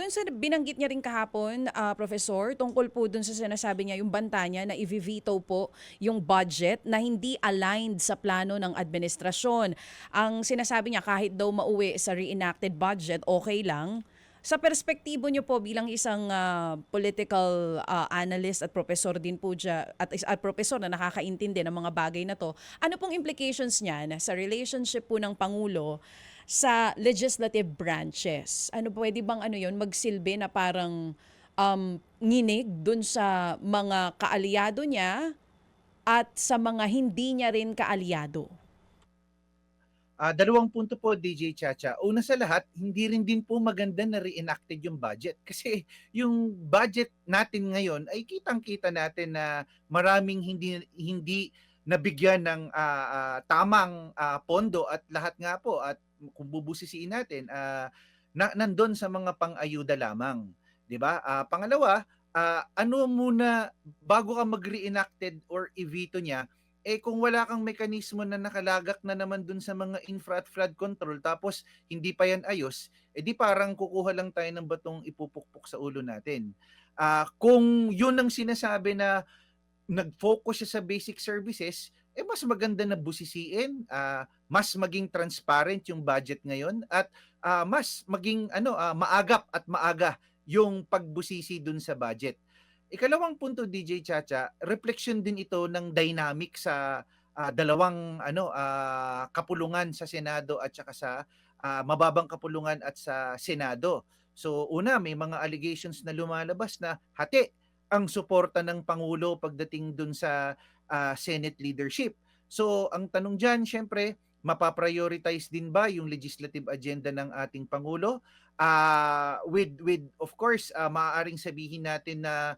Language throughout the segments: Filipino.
doon sa binanggit niya rin kahapon, Professor, tungkol po doon sa sinasabi niya, yung banta niya na i-veto po yung budget na hindi aligned sa plano ng administrasyon. Ang sinasabi niya, kahit daw mauwi sa reenacted budget, okay lang. Sa perspektibo niyo po bilang isang political analyst at professor din po dyan, at professor na nakakaintindi ng mga bagay na to, ano pong implications niyan sa relationship po ng Pangulo sa legislative branches? Ano pwede bang ano yon magsilbi na parang nginig dun sa mga kaalyado niya at sa mga hindi niya rin kaalyado? Dalawang punto po, DJ Chacha. Una sa lahat, hindi rin din po maganda na reenacted yung budget. Kasi yung budget natin ngayon ay kitang-kita natin na maraming hindi nabigyan ng tamang pondo at lahat nga po at kung bubusisiin natin, nandun sa mga pang-ayuda lamang. 'Di ba? Pangalawa, ano muna, bago ka mag-reenacted or i-veto niya, kung wala kang mekanismo na nakalagak na naman dun sa mga infra at flood control tapos hindi pa yan ayos, di parang kukuha lang tayo ng batong ipupukpok sa ulo natin. Kung yun ang sinasabi na nag-focus siya sa basic services, mas maganda na busisiin, mas maging transparent yung budget ngayon at mas maging maagap at maaga yung pagbusisi dun sa budget. Ikalawang punto, DJ Chacha, reflection din ito ng dynamic sa dalawang kapulungan sa Senado at saka sa mababang kapulungan at sa Senado. So una, may mga allegations na lumalabas na hati ang suporta ng Pangulo pagdating dun sa Senate leadership. So ang tanong dyan, syempre, mapaprioritize din ba yung legislative agenda ng ating Pangulo? With of course, maaaring sabihin natin na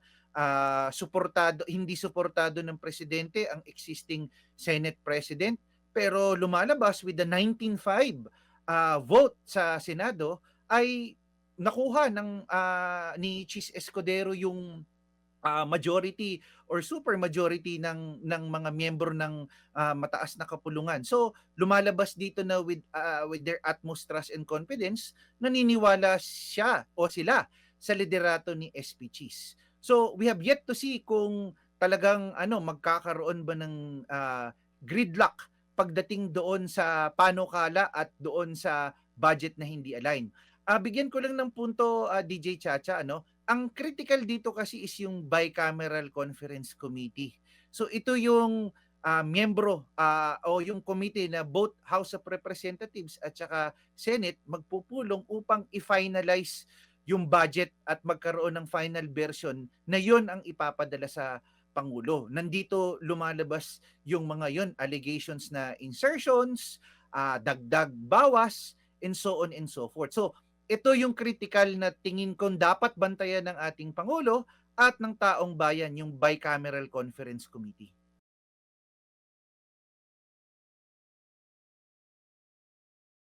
hindi suportado ng presidente ang existing Senate President, pero lumalabas with the 19-5 vote sa Senado ay nakuha ni Chis Escudero yung majority or super majority ng mga miyembro ng mataas na kapulungan. So lumalabas dito na with their utmost trust and confidence, naniniwala siya o sila sa liderato ni SP Cheese. So we have yet to see kung talagang magkakaroon ba ng gridlock pagdating doon sa panukala at doon sa budget na hindi align. Bigyan ko lang ng punto, DJ Chacha, ang critical dito kasi is yung bicameral conference committee. So ito yung miyembro o yung committee na both House of Representatives at saka Senate magpupulong upang i-finalize yung budget at magkaroon ng final version na yon ang ipapadala sa Pangulo. Nandito lumalabas yung mga yon, allegations na insertions, dagdag bawas, and so on and so forth. So ito yung critical na tingin kong dapat bantayan ng ating Pangulo at ng taong bayan, yung bicameral conference committee.